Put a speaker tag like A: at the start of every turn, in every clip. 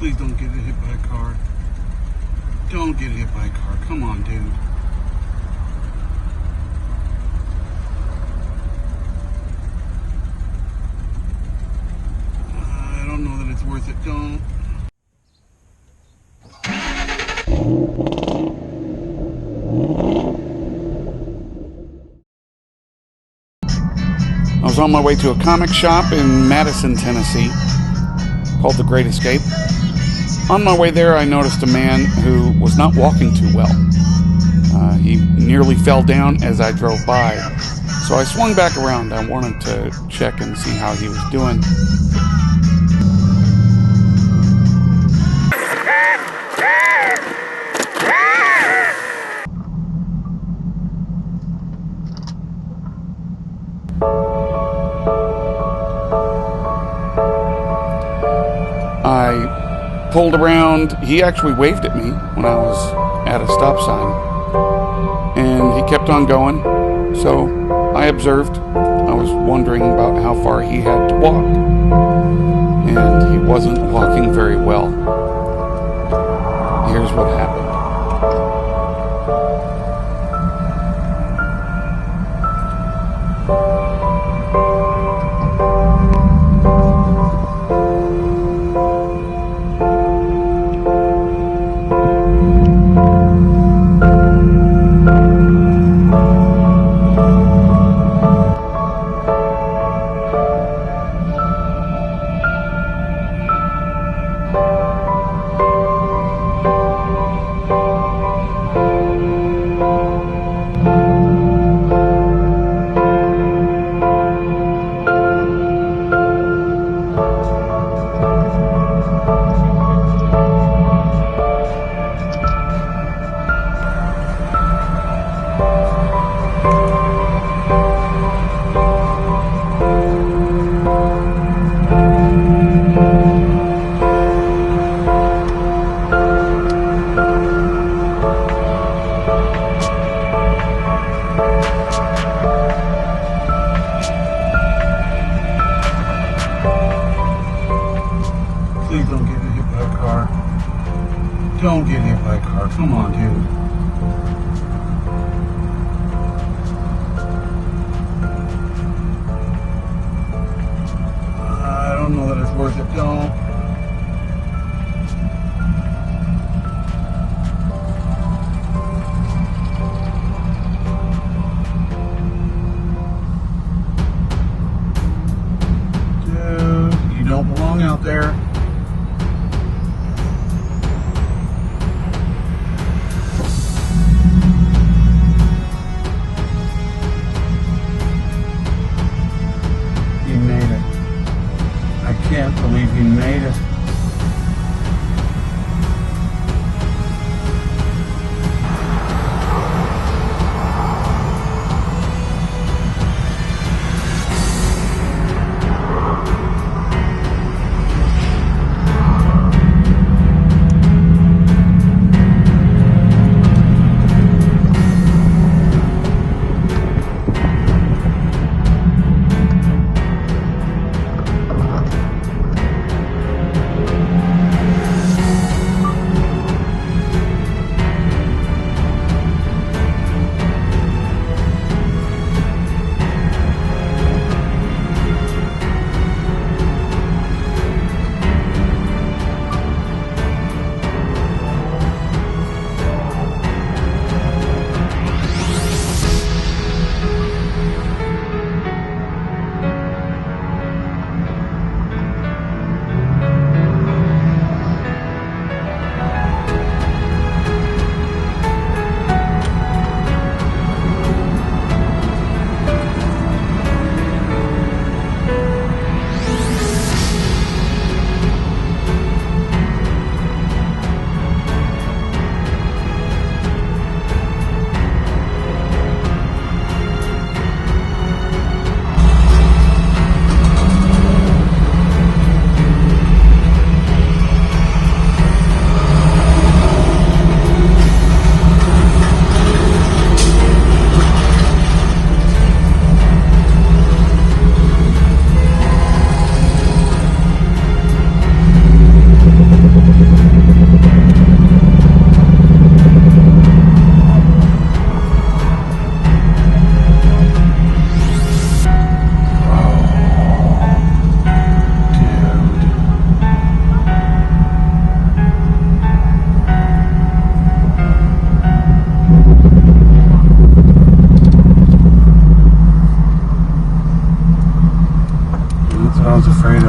A: Please don't get hit by a car. Don't get hit by a car. Come on, dude. I don't know that it's worth it. Don't. I was on my way to a comic shop in Madison, Tennessee, called The Great Escape. On my way there, I noticed a man who was not walking too well. He nearly fell down as I drove by. So I swung back around. I wanted to check and see how he was doing. I pulled around. He actually waved at me when I was at a stop sign, and he kept on going. So I observed. I was wondering about how far he had to walk, and he wasn't walking very well. Here's what happened. Please don't get hit by a car. Don't get hit by a car. Come on, dude. I don't know that it's worth it. Don't. Dude, you don't belong out there. I can't believe he made it.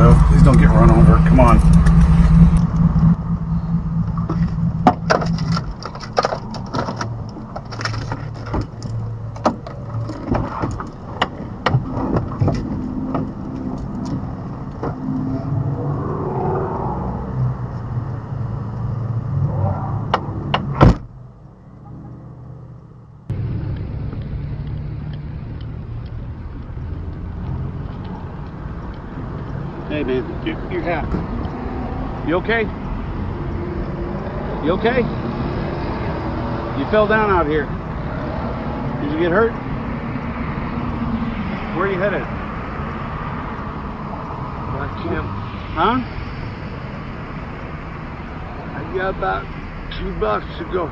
A: go. Please don't get run over. Come on. Hey man, your hat. You okay? You okay? You fell down out here. Did you get hurt? Where are you headed?
B: DashCam.
A: Huh?
B: I got about 2 blocks to go.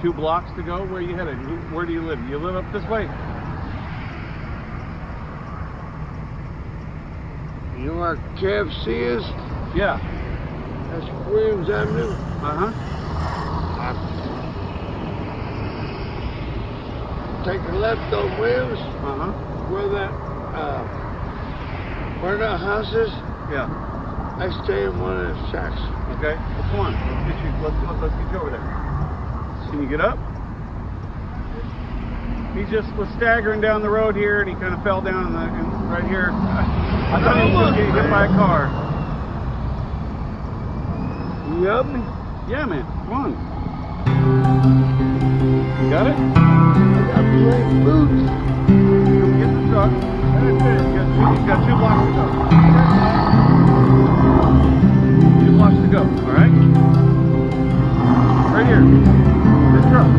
A: 2 blocks to go? Where are you headed? Where do you live? You live up this way?
B: You know where KFC is?
A: Yeah.
B: That's Williams Avenue.
A: Uh-huh.
B: Take a left on Williams.
A: Uh-huh.
B: Where that house is.
A: Yeah.
B: I stay in one of the shacks.
A: Okay. Well, come on. Let's get you over there. Can you get up? He just was staggering down the road here, and he kind of fell down right here. I thought he was getting hit by a car.
B: You help me?
A: Yeah, man. Come on. You got it?
B: I got plain boots.
A: Come get the truck. He's got 2 blocks to go. 2 blocks to go. All right? Right here. This truck.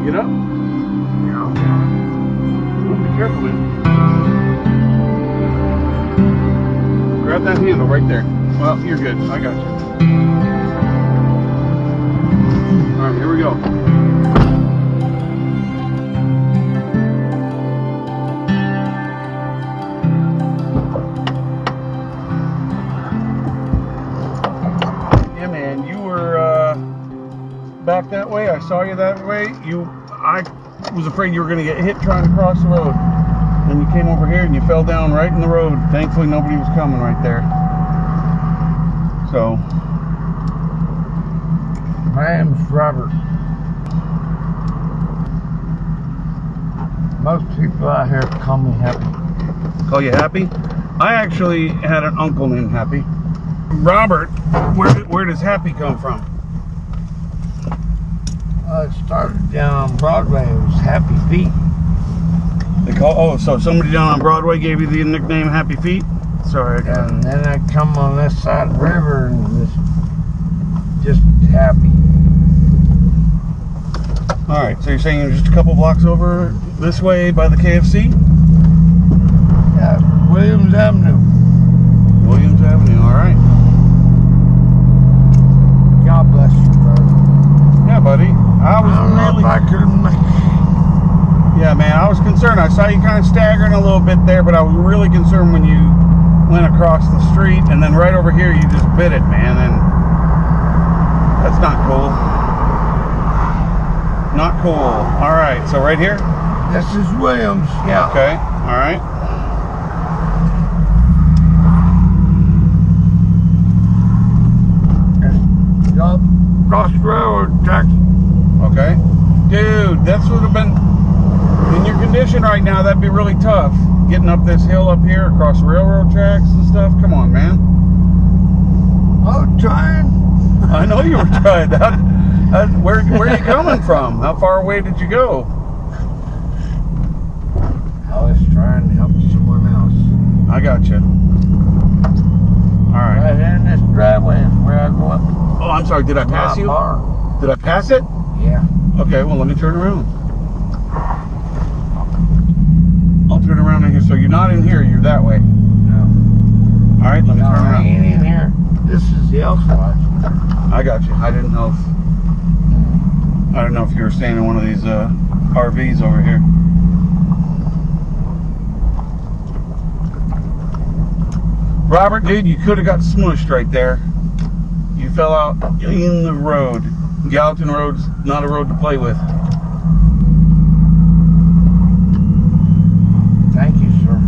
A: Get up?
B: Yeah.
A: Well, be careful, man. Grab that handle right there. Well, you're good. I got you. Alright, here we go. Yeah, man, you were back that way. I saw you that way. I was afraid you were going to get hit trying to cross the road. And you came over here and you fell down right in the road. Thankfully, nobody was coming right there. So,
B: My name's Robert. Most people out here call me Happy.
A: call you Happy? I actually had an uncle named Happy. Robert, where does Happy come from?
B: It started down on Broadway. It was Happy Feet.
A: So somebody down on Broadway gave you the nickname Happy Feet? Sorry.
B: And then I come on this side of the river and was just happy.
A: Alright, so you're saying you're just a couple blocks over this way by the KFC?
B: Yeah, Williams Avenue.
A: Williams Avenue, alright.
B: God bless you, brother.
A: Yeah, buddy. I
B: don't know if I could make it.
A: Yeah, man, I was concerned. I saw you kind of staggering a little bit there, but I was really concerned when you went across the street, and then right over here you just bit it, man, and that's not cool. Not cool. All right, so right here?
B: This is Williams, yeah.
A: Okay, all right.
B: Cross railroad tracks.
A: Okay. Dude, this would have been, in your condition right now, that'd be really tough. Getting up this hill up here across railroad tracks and stuff. Come on, man.
B: Oh, trying.
A: I know you were trying. Where are you coming from? How far away did you go?
B: I was trying to help someone else.
A: I got you. All right.
B: Right here in this driveway is where I go up.
A: Oh, I'm sorry. Did I pass you?
B: Barn.
A: Did I pass it?
B: Yeah.
A: Okay, well, let me turn around. I'll turn around in here. So you're not in here. You're that way.
B: No.
A: All right, let me turn
B: I
A: around.
B: ain't in here. This is the else watch.
A: I got you. I didn't know if you were staying in one of these RVs over here. Robert, dude, you could have got smushed right there. You fell out in the road. Gallatin Road's not a road to play with.
B: Thank you, sir.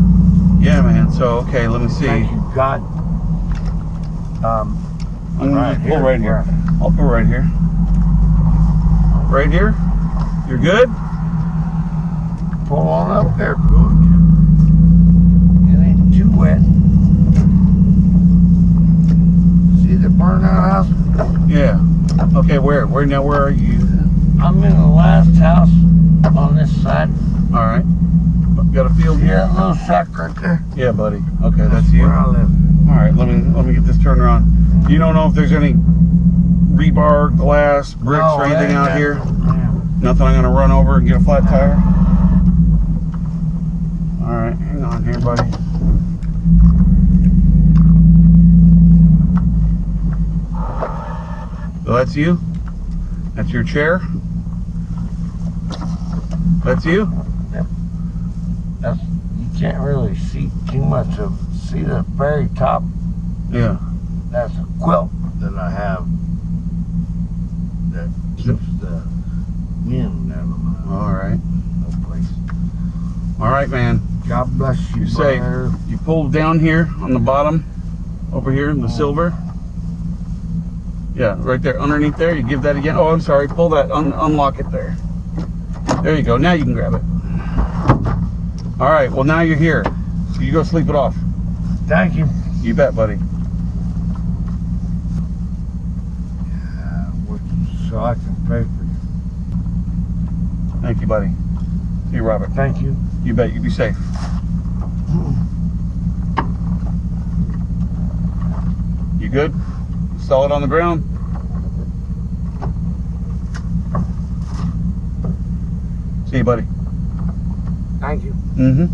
A: Yeah, man. So, okay, let me see.
B: Thank you, God.
A: I'm gonna
B: Right
A: pull
B: here,
A: right here.
B: where?
A: I'll pull right here. Right here? You're good?
B: Pull on up there, good. It ain't too wet. See the burnout house?
A: Yeah. Okay, where? Where are you?
B: I'm in the last house on this side.
A: All right. Got a field
B: See
A: here?
B: that little shack right there?
A: Yeah, buddy. Okay, that's you.
B: Where I live.
A: All right, let me get this turned around. You don't know if there's any rebar, glass, bricks,
B: No,
A: or anything out here?
B: Yeah.
A: Nothing I'm gonna run over and get a flat tire? All right, hang on here, buddy. So that's you? That's your chair? That's you?
B: That's, you can't really see too much of. See the very top?
A: Yeah.
B: That's a quilt that I have that keeps the wind out of my
A: All right.
B: place.
A: All right, man.
B: God bless you,
A: You're safe.
B: brother.
A: You pull down here on the bottom, over here in the silver. Yeah, right there, underneath there. You give that again. Oh, I'm sorry. Pull that, unlock it there. There you go. Now you can grab it. All right. Well, now you're here. So you go sleep it off.
B: Thank you.
A: You bet, buddy.
B: So I can pray for you.
A: Thank you, buddy. See you, Robert.
B: Thank you.
A: You bet. You be safe. You good? Solid on the ground? See you, buddy.
B: Thank you.
A: Mm-hmm.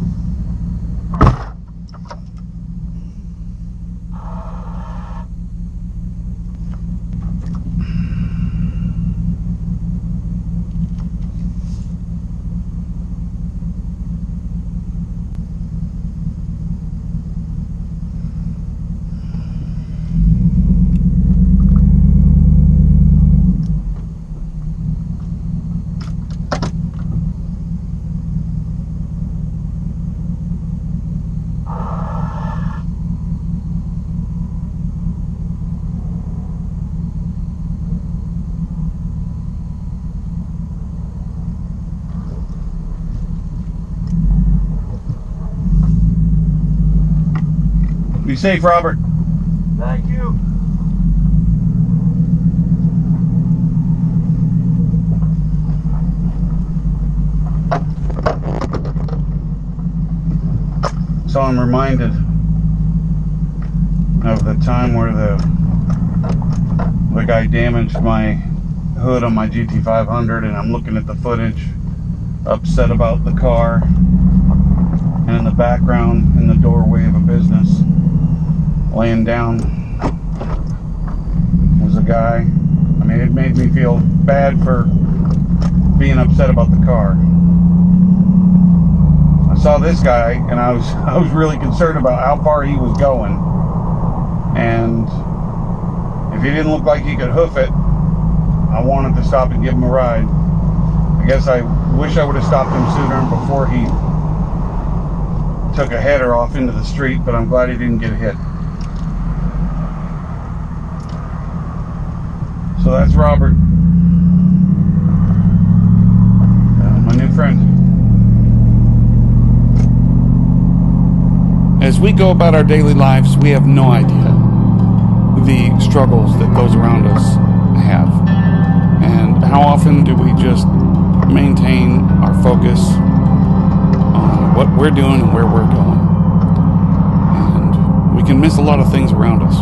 A: Be safe, Robert.
B: Thank you.
A: So I'm reminded of the time where the guy damaged my hood on my GT500, and I'm looking at the footage, upset about the car, and in the background, in the doorway of a business, laying down, was a guy. I mean, it made me feel bad for being upset about the car. I saw this guy, and I was really concerned about how far he was going, and if he didn't look like he could hoof it, I wanted to stop and give him a ride. I guess I wish I would have stopped him sooner before he took a header off into the street, but I'm glad he didn't get hit. So that's Robert, my new friend. As we go about our daily lives, we have no idea the struggles that those around us have. And how often do we just maintain our focus on what we're doing and where we're going? And we can miss a lot of things around us.